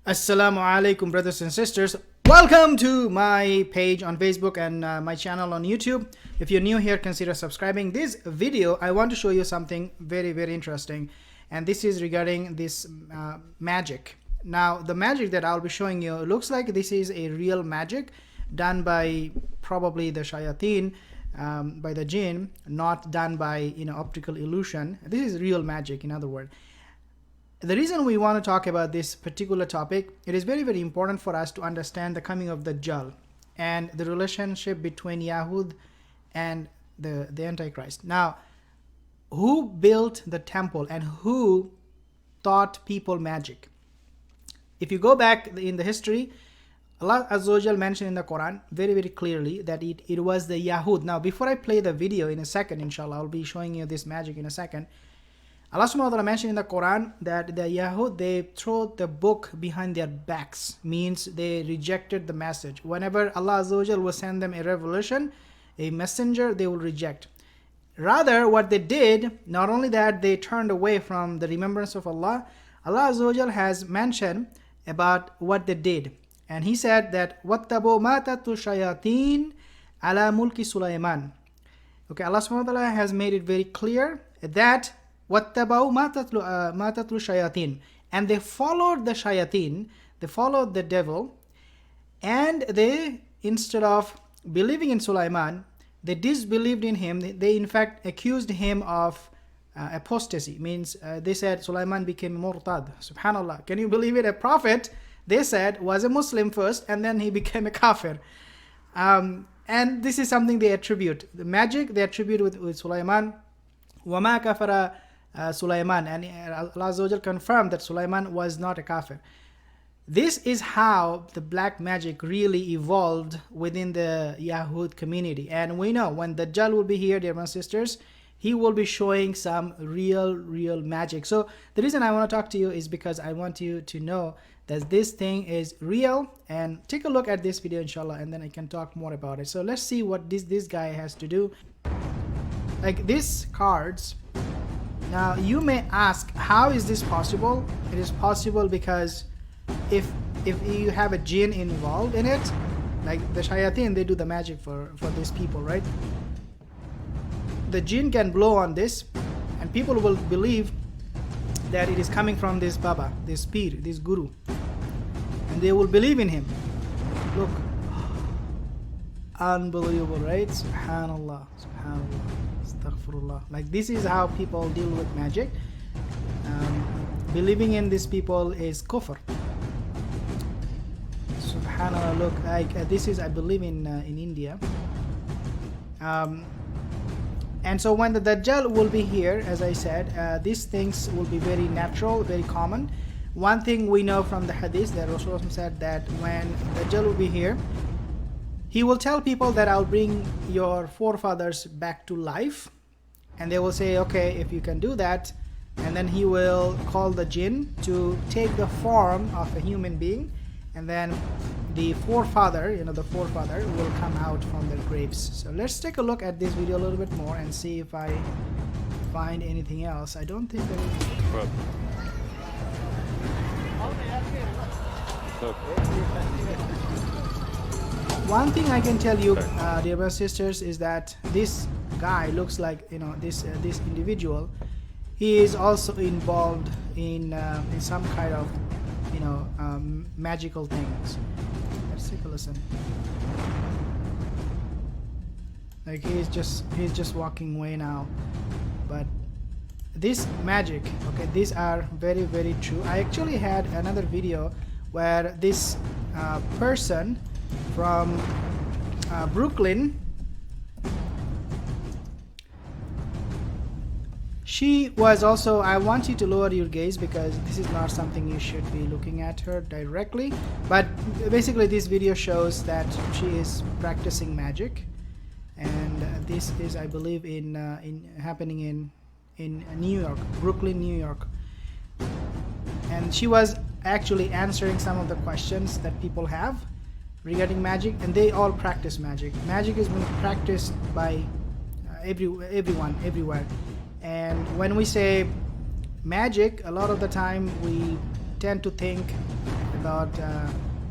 Assalamu alaikum, brothers and sisters. Welcome to my page on Facebook and my channel on YouTube. If you're new here, consider subscribing. This video, I want to show you something very, very interesting. And this is regarding this magic. Now, the magic that I'll be showing you looks like this is a real magic done by probably the shayateen, by the jinn, not done by optical illusion. This is real magic, in other words. The reason we want to talk about this particular topic, it is very, very important for us to understand the coming of Dajjal and the relationship between Yahud and the Antichrist. Now, who built the temple and who taught people magic? If you go back in the history, Allah Azza wa Jal mentioned in the Quran very, very clearly that it was the Yahud. Now, before I play the video in a second, inshallah, I'll be showing you this magic in a second. Allah subhanahu wa ta'ala mentioned in the Quran that the Yahud, they throw the book behind their backs, means they rejected the message. Whenever Allah Azza wa Jal will send them a revelation, a messenger, they will reject. Rather, what they did, not only that, they turned away from the remembrance of Allah. Allah Azza wa Jal has mentioned about what they did. And He said that, وَاتَّبُوا مَا تَتْلُو الشَّيَاطِينُ عَلَى مُلْكِ سُلَيْمَانَ. Okay, Allah subhanahu wa ta'ala has made it very clear that وَاتَّبَعُوا مَا تَتْلُو الشَّيَاطِينُ, and they followed the shayateen, they followed the devil, and they, instead of believing in Sulaiman, they disbelieved in him. They in fact accused him of apostasy, means they said Sulaiman became murtad. Subhanallah, can you believe it? A prophet, they said, was a Muslim first and then he became a kafir. And this is something they attribute. The magic they attribute with Sulaiman. وَمَا كَفَرَ Sulaiman, and Allah Azza wa Jal confirmed that Sulaiman was not a kafir. This is how the black magic really evolved within the Yahud community. And we know when Dajjal will be here, dear brothers and sisters, he will be showing some real magic. So the reason I want to talk to you is because I want you to know that this thing is real. And take a look at this video, inshallah, and then I can talk more about it. So let's see what this guy has to do. Like these cards. Now you may ask, how is this possible? It is possible because if you have a jinn involved in it, like the shayateen, they do the magic for these people, right? The jinn can blow on this and people will believe that it is coming from this Baba, this Pir, this Guru, and they will believe in him. Look, unbelievable, right? Subhanallah, subhanallah. Astaghfirullah. Like this is how people deal with magic. Believing in these people is kufr. Subhanallah. Look, like this is, I believe, in India. And so when the Dajjal will be here, as I said, these things will be very natural, very common. One thing we know from the hadith that Rasulullah said that when Dajjal will be here, he will tell people that I'll bring your forefathers back to life. And they will say, okay, if you can do that. And then he will call the jinn to take the form of a human being. And then the forefather, the forefather will come out from their graves. So let's take a look at this video a little bit more and see if I find anything else. I don't think there is. One thing I can tell you, dear brothers and sisters, is that this guy looks like, this individual. He is also involved in some kind of, magical things. Let's take a listen. Like he's just walking away now. But this magic, okay, these are very, very true. I actually had another video where this person from Brooklyn, she was also, I want you to lower your gaze because this is not something you should be looking at her directly, but basically this video shows that she is practicing magic, and this is, I believe, in happening in New York, Brooklyn, New York. And she was actually answering some of the questions that people have regarding magic, and they all practice magic. Magic is being practiced by everyone, everywhere. And when we say magic, a lot of the time we tend to think about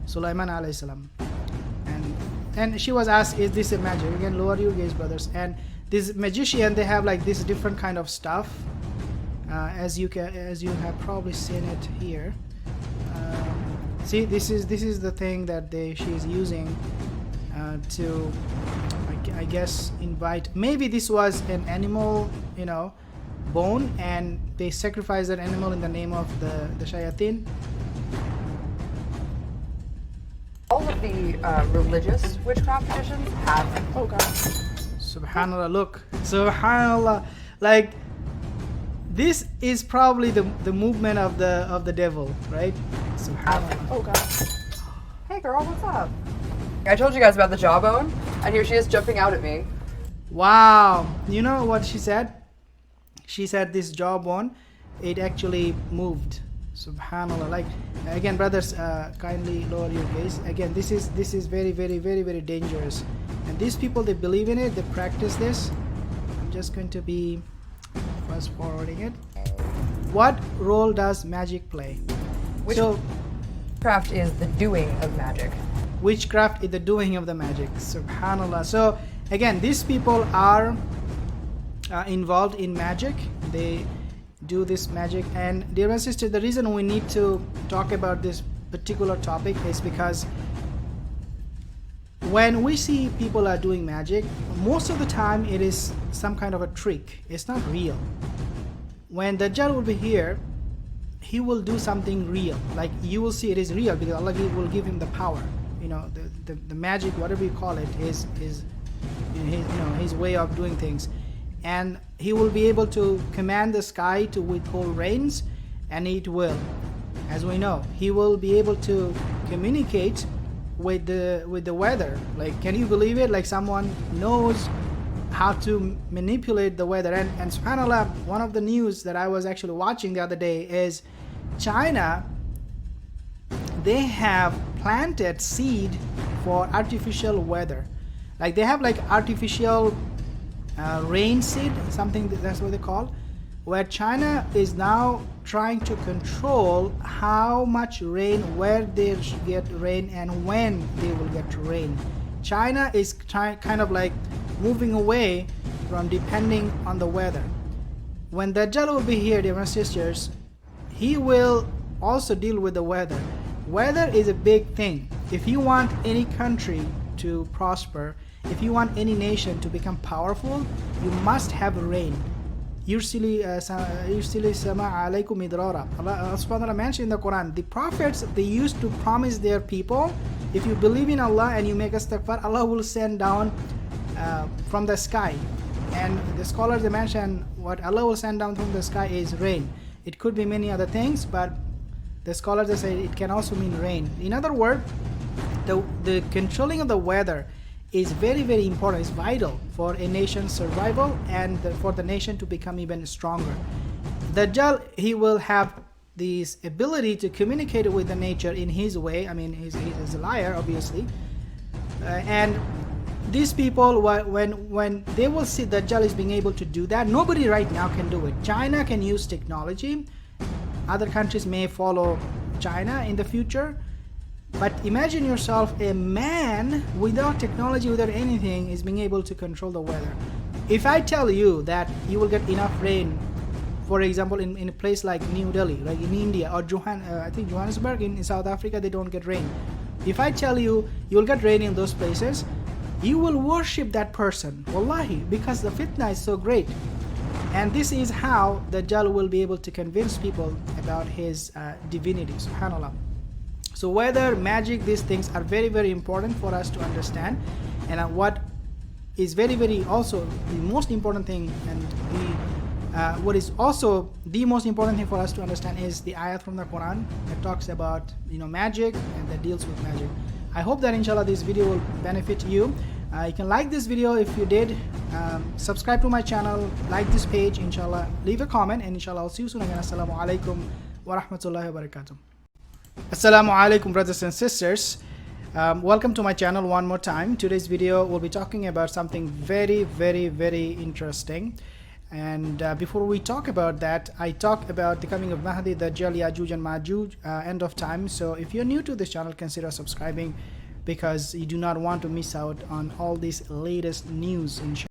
Sulaiman alayhi salam. And she was asked, is this a magic? Again, lower your gaze, brothers. And this magician, they have like this different kind of stuff, as you have probably seen it here. See, this is the thing that she's using to, I guess, invite. Maybe this was an animal, bone, and they sacrificed that animal in the name of the shayateen. All of the religious witchcraft traditions have. Oh God. Subhanallah, look. Subhanallah. Like, this is probably the movement of the devil, right? Subhanallah. Oh God. Hey girl, what's up? I told you guys about the jawbone, and here she is jumping out at me. Wow. You know what she said? She said this jawbone, it actually moved. Subhanallah. Like, again, brothers, kindly lower your gaze. Again, this is very, very, very, very dangerous. And these people, they believe in it, they practice this. I'm just going to be fast forwarding it. What role does magic play? Witchcraft is the doing of magic. Witchcraft is the doing of the magic. Subhanallah. So again, these people are involved in magic. They do this magic. And dear and sister, the reason we need to talk about this particular topic is because when we see people are doing magic, most of the time it is some kind of a trick. It's not real. When Dajjal will be here, he will do something real. Like, you will see it is real because Allah will give him the power. The magic, whatever you call it, is his way of doing things. And he will be able to command the sky to withhold rains, and it will. As we know, he will be able to communicate with the weather. Like, can you believe it? Like, someone knows how to manipulate the weather. And subhanallah, one of the news that I was actually watching the other day is China. They have planted seed for artificial weather. Like, they have like artificial rain seed, something that's what they call, where China is now trying to control how much rain, where they get rain, and when they will get rain. China is kind of like moving away from depending on the weather. When Dajjal will be here, dear sisters, he will also deal with the weather. Weather is a big thing. If you want any country to prosper, if you want any nation to become powerful, you must have rain. Yursili sama alaykum idrara. Allah subhanahu wa ta'ala mentioned in the Quran, the prophets, they used to promise their people, if you believe in Allah and you make istighfar, Allah will send down from the sky. And the scholars, they mention what Allah will send down from the sky is rain. It could be many other things, but the scholars, they say it can also mean rain. In other words, the controlling of the weather is very, very important. It's vital for a nation's survival and for the nation to become even stronger. Dajjal, he will have this ability to communicate with the nature in his way. I mean, he's a liar, obviously. And these people, when they will see Dajjal is being able to do that, nobody right now can do it. China can use technology. Other countries may follow China in the future. But imagine yourself, a man without technology, without anything, is being able to control the weather. If I tell you that you will get enough rain, for example, in a place like New Delhi, like in India, or I think Johannesburg in South Africa, they don't get rain. If I tell you you will get rain in those places, you will worship that person, wallahi, because the fitna is so great. And this is how Dajjal will be able to convince people about his divinity, subhanallah. So weather, magic, these things are very, very important for us to understand. And what is very, very also the most important thing, and what is also the most important thing for us to understand is the ayat from the Quran that talks about magic and that deals with magic. I hope that inshallah this video will benefit you. You can like this video if you did, subscribe to my channel, like this page, inshallah, leave a comment, and inshallah I'll see you soon again. Assalamu alaikum wa rahmatullahi wa barakatuh. Assalamu alaikum, brothers and sisters. Welcome to my channel one more time. Today's video will be talking about something very, very, very interesting. And before we talk about that, I talk about the coming of Mahdi, Dajjal, Yajuj and Majuj, end of time. So if you're new to this channel, consider subscribing because you do not want to miss out on all this latest news, inshallah.